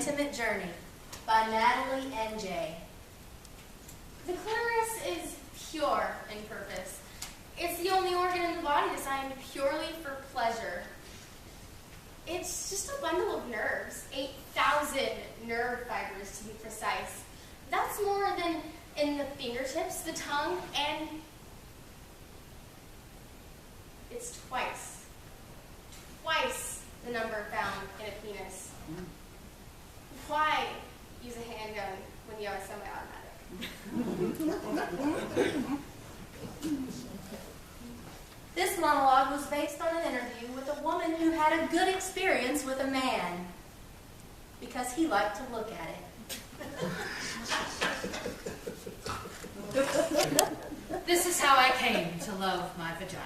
Intimate Journey by Natalie N.J. The clitoris is pure in purpose. It's the only organ in the body designed purely for pleasure. It's just a bundle of nerves, 8,000 nerve fibers to be precise. That's more than in the fingertips, the tongue, and it's twice the number found in a penis. Why use a handgun when you have a semi-automatic? This monologue was based on an interview with a woman who had a good experience with a man because he liked to look at it. This is how I came to love my vagina.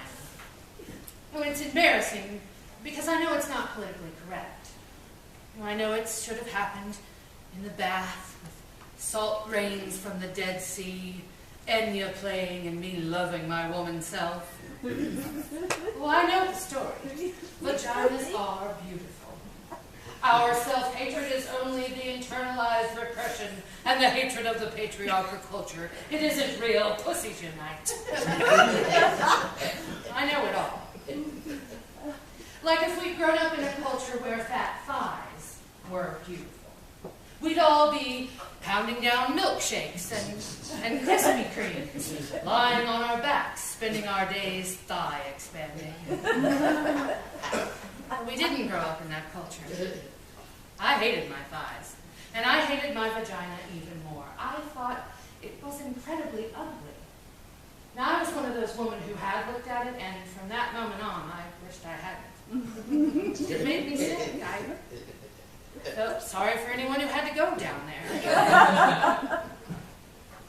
Oh, it's embarrassing because I know it's not politically correct. I know it should have happened in the bath with salt rains from the Dead Sea, Enya playing and me loving my woman self. Well, I know the story. Vaginas are beautiful. Our self-hatred is only the internalized repression and the hatred of the patriarchal culture. It isn't real pussies unite. I know it all. Like if we'd grown up in a culture where fat thighs were beautiful. We'd all be pounding down milkshakes and Krispy Kremes, lying on our backs, spending our days thigh expanding. We didn't grow up in that culture. I hated my thighs, and I hated my vagina even more. I thought it was incredibly ugly. Now, I was one of those women who had looked at it, and from that moment on, I wished I hadn't. It made me sick. I felt sorry for anyone who had to go down there.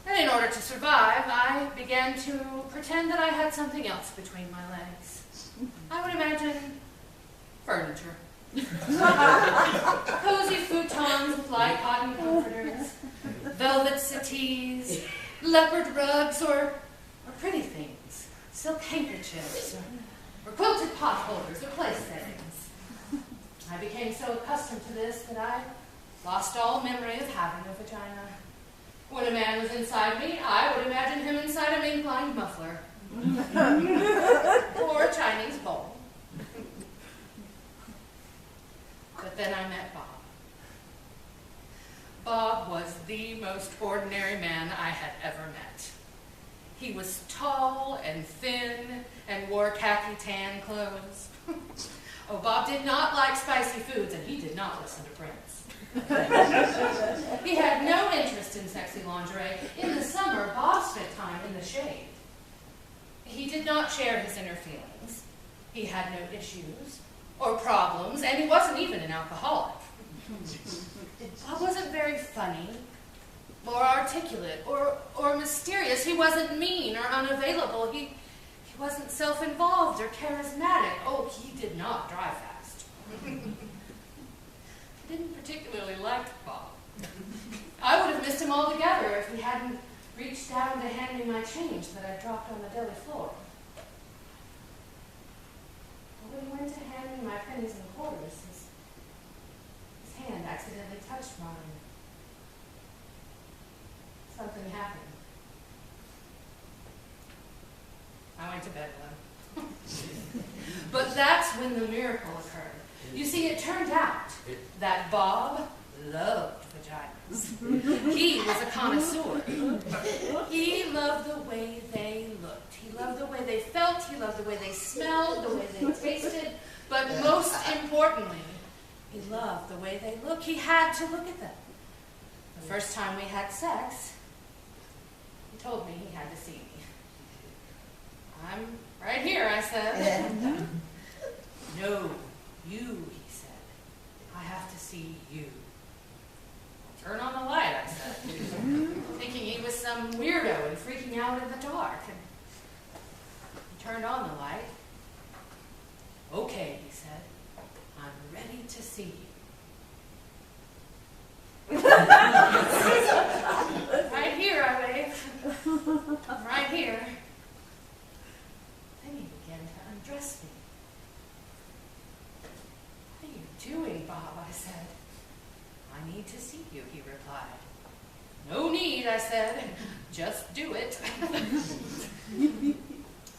And in order to survive, I began to pretend that I had something else between my legs. I would imagine furniture. Cozy futons with light cotton comforters, velvet settees, leopard rugs, or pretty things, silk handkerchiefs, or quilted pot holders, or place settings. I became so accustomed to this that I lost all memory of having a vagina. When a man was inside me, I would imagine him inside a mink-lined muffler. Or a Chinese bowl. But then I met Bob. Bob was the most ordinary man I had ever met. He was tall and thin and wore khaki tan clothes. Oh, Bob did not like spicy foods, and he did not listen to Prince. He had no interest in sexy lingerie. In the summer, Bob spent time in the shade. He did not share his inner feelings. He had no issues or problems, and he wasn't even an alcoholic. Bob wasn't very funny or articulate or mysterious. He wasn't mean or unavailable. He wasn't self-involved or charismatic. Oh, he did not drive fast. I didn't particularly like Bob. I would have missed him altogether if he hadn't reached down to hand me my change that I dropped on the deli floor. But when he went to hand me my pennies and quarters, his hand accidentally touched mine. Something happened. I went to bed alone. But that's when the miracle occurred. You see, it turned out that Bob loved vaginas. He was a connoisseur. He loved the way they looked. He loved the way they felt. He loved the way they smelled, the way they tasted. But most importantly, he loved the way they looked. He had to look at them. The first time we had sex, he told me he had to see me. I'm right here, I said. No, you, he said. I have to see you. Turn on the light, I said. Thinking he was some weirdo and freaking out in the dark. And he turned on the light. Okay, he said. I'm ready to see you. Right here, I waved. Right here. Then he began to undress me. What are you doing, Bob? I said. I need to see you, he replied. No need, I said. Just do it.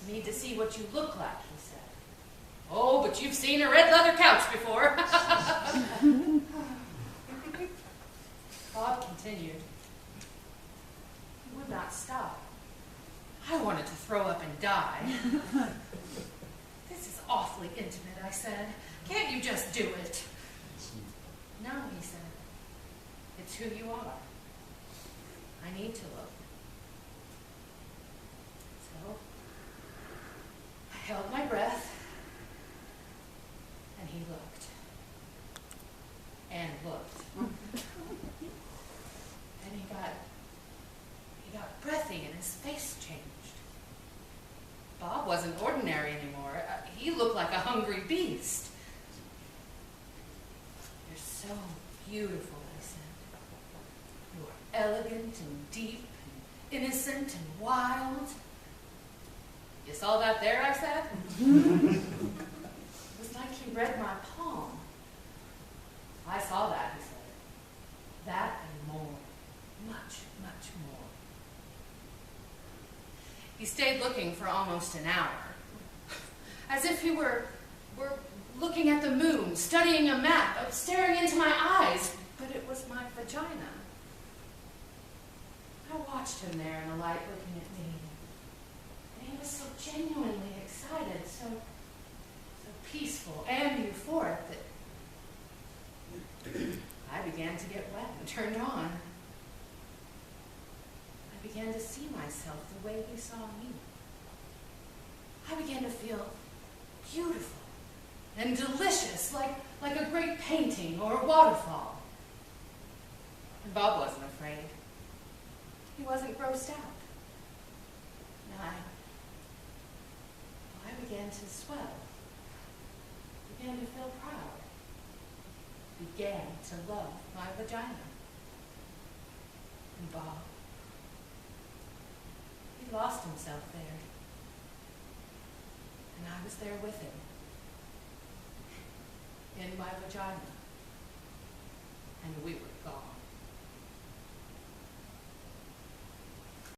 Need to see what you look like, he said. Oh, but you've seen a red leather couch before. Bob continued. He would not stop. I wanted to throw up and die. This is awfully intimate, I said. Can't you just do it? No, he said. It's who you are. I need to look. So, I held my breath, and he looked. And looked. And he got breathy and his face changed. Bob wasn't ordinary anymore. He looked like a hungry beast. You're so beautiful, I said. You're elegant and deep and innocent and wild. You saw that there, I said? It was like he read my palm. I saw that, he said. That and more. Much, much more. He stayed looking for almost an hour, as if he were looking at the moon, studying a map, staring into my eyes, but it was my vagina. I watched him there in the light looking at me, and he was so genuinely excited, so peaceful and euphoric that I began to get wet and turned on. I began to see myself the way he saw me. I began to feel beautiful and delicious, like a great painting or a waterfall. And Bob wasn't afraid. He wasn't grossed out. And I began to swell, began to feel proud, began to love my vagina. And Bob, he lost himself there. And I was there with him, in my vagina. And we were